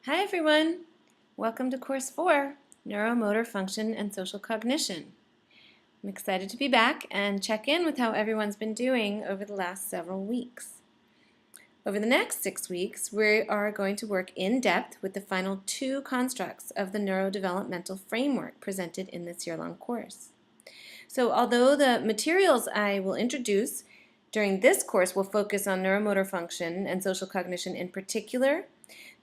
Hi everyone! Welcome to Course 4, Neuromotor Function and Social Cognition. I'm excited to be back and check in with how everyone's been doing over the last several weeks. Over the next 6 weeks, we are going to work in depth with the final 2 constructs of the neurodevelopmental framework presented in this year-long course. So although the materials I will introduce during this course will focus on neuromotor function and social cognition in particular,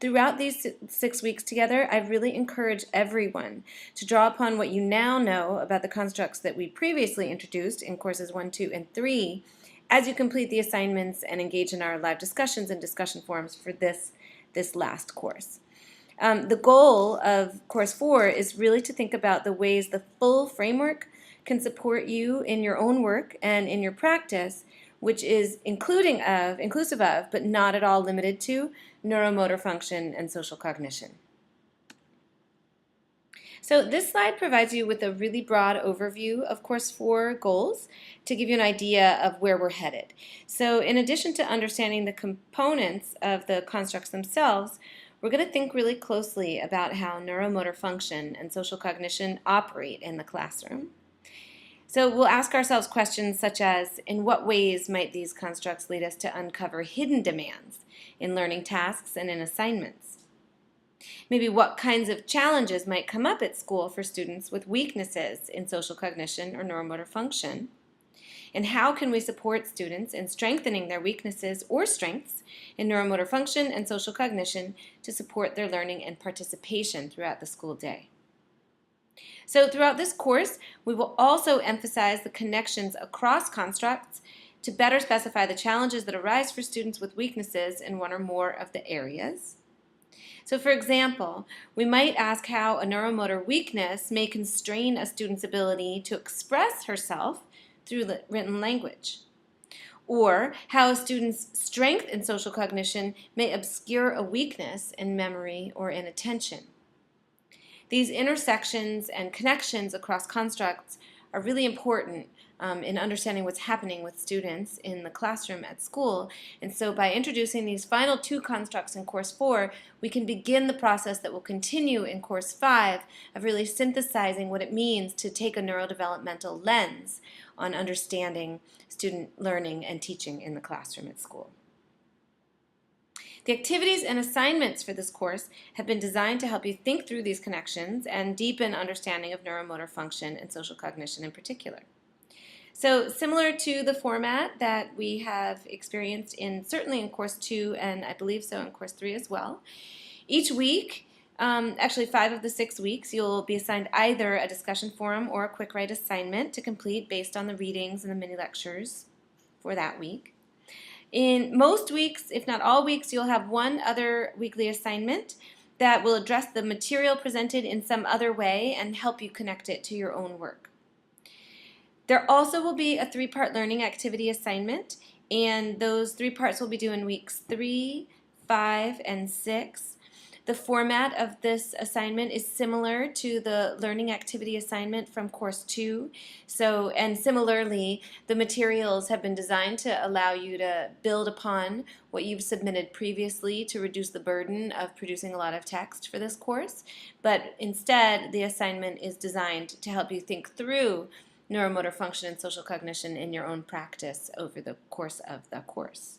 throughout these 6 weeks together, I really encourage everyone to draw upon what you now know about the constructs that we previously introduced in courses 1, 2, and 3 as you complete the assignments and engage in our live discussions and discussion forums for this last course. The goal of Course 4 is really to think about the ways the full framework can support you in your own work and in your practice, which is inclusive of, but not at all limited to, neuromotor function and social cognition. So this slide provides you with a really broad overview of Course 4 goals to give you an idea of where we're headed. So in addition to understanding the components of the constructs themselves, we're going to think really closely about how neuromotor function and social cognition operate in the classroom. So we'll ask ourselves questions such as, in what ways might these constructs lead us to uncover hidden demands in learning tasks and in assignments? Maybe what kinds of challenges might come up at school for students with weaknesses in social cognition or neuromotor function? And how can we support students in strengthening their weaknesses or strengths in neuromotor function and social cognition to support their learning and participation throughout the school day? So throughout this course, we will also emphasize the connections across constructs to better specify the challenges that arise for students with weaknesses in one or more of the areas. So for example, we might ask how a neuromotor weakness may constrain a student's ability to express herself through written language, or how a student's strength in social cognition may obscure a weakness in memory or in attention. These intersections and connections across constructs are really important in understanding what's happening with students in the classroom at school. And so by introducing these final 2 constructs in Course 4, we can begin the process that will continue in Course 5 of really synthesizing what it means to take a neurodevelopmental lens on understanding student learning and teaching in the classroom at school. The activities and assignments for this course have been designed to help you think through these connections and deepen understanding of neuromotor function and social cognition in particular. So similar to the format that we have experienced certainly in Course 2 and I believe so in Course 3 as well, each week, actually 5 of the 6 weeks, you'll be assigned either a discussion forum or a quick write assignment to complete based on the readings and the mini lectures for that week. In most weeks, if not all weeks, you'll have one other weekly assignment that will address the material presented in some other way and help you connect it to your own work. There also will be a 3-part learning activity assignment, and those 3 parts will be due in weeks 3, 5, and 6. The format of this assignment is similar to the learning activity assignment from Course 2. And similarly, the materials have been designed to allow you to build upon what you've submitted previously to reduce the burden of producing a lot of text for this course. But instead, the assignment is designed to help you think through neuromotor function and social cognition in your own practice over the course of the course.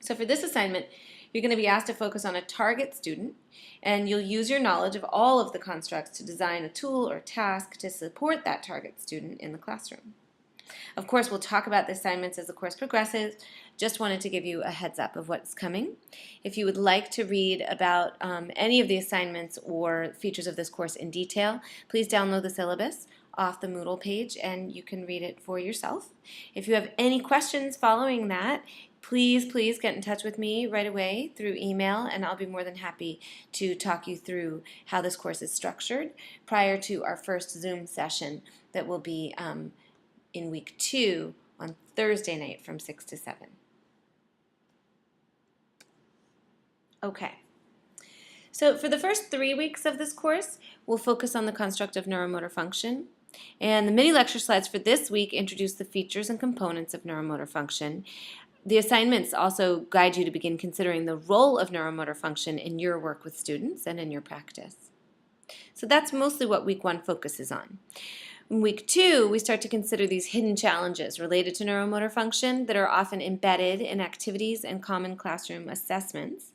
So for this assignment, you're going to be asked to focus on a target student, and you'll use your knowledge of all of the constructs to design a tool or task to support that target student in the classroom. Of course, we'll talk about the assignments as the course progresses. Just wanted to give you a heads up of what's coming. If you would like to read about any of the assignments or features of this course in detail, please download the syllabus off the Moodle page and you can read it for yourself. If you have any questions following that, please get in touch with me right away through email, and I'll be more than happy to talk you through how this course is structured prior to our first Zoom session that will be in week 2 on Thursday night from 6 to 7. Okay. So for the first 3 weeks of this course, we'll focus on the construct of neuromotor function. And the mini lecture slides for this week introduce the features and components of neuromotor function, The assignments also guide you to begin considering the role of neuromotor function in your work with students and in your practice. So that's mostly what week 1 focuses on. In week 2, we start to consider these hidden challenges related to neuromotor function that are often embedded in activities and common classroom assessments.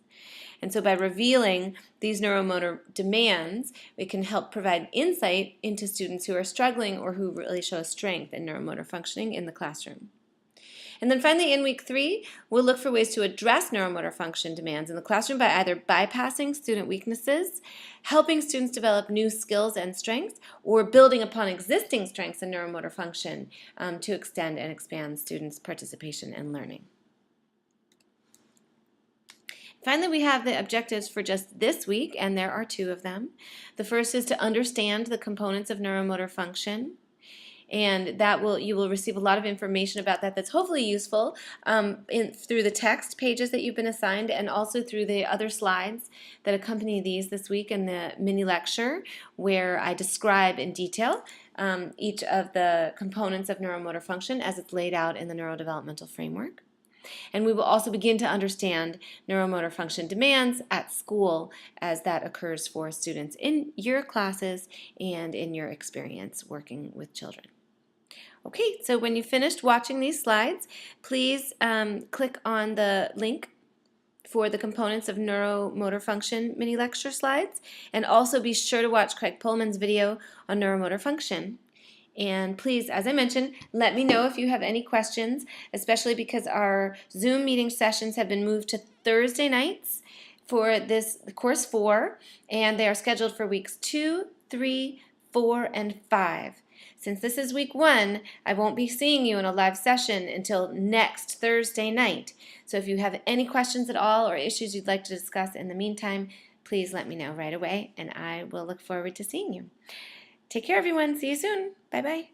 And so by revealing these neuromotor demands, we can help provide insight into students who are struggling or who really show a strength in neuromotor functioning in the classroom. And then finally, in week 3, we'll look for ways to address neuromotor function demands in the classroom by either bypassing student weaknesses, helping students develop new skills and strengths, or building upon existing strengths in neuromotor function to extend and expand students' participation and learning. Finally, we have the objectives for just this week, and there are 2 of them. The first is to understand the components of neuromotor function, and you will receive a lot of information about that that's hopefully useful through the text pages that you've been assigned, and also through the other slides that accompany these this week in the mini lecture, where I describe in detail each of the components of neuromotor function as it's laid out in the neurodevelopmental framework. And we will also begin to understand neuromotor function demands at school as that occurs for students in your classes and in your experience working with children. Okay, so when you've finished watching these slides, please click on the link for the components of neuromotor function mini lecture slides, and also be sure to watch Craig Pullman's video on neuromotor function. And please, as I mentioned, let me know if you have any questions, especially because our Zoom meeting sessions have been moved to Thursday nights for this course 4, and they are scheduled for weeks 2, 3, 4, and 5. Since this is week 1, I won't be seeing you in a live session until next Thursday night. So if you have any questions at all or issues you'd like to discuss in the meantime, please let me know right away, and I will look forward to seeing you. Take care, everyone. See you soon. Bye-bye.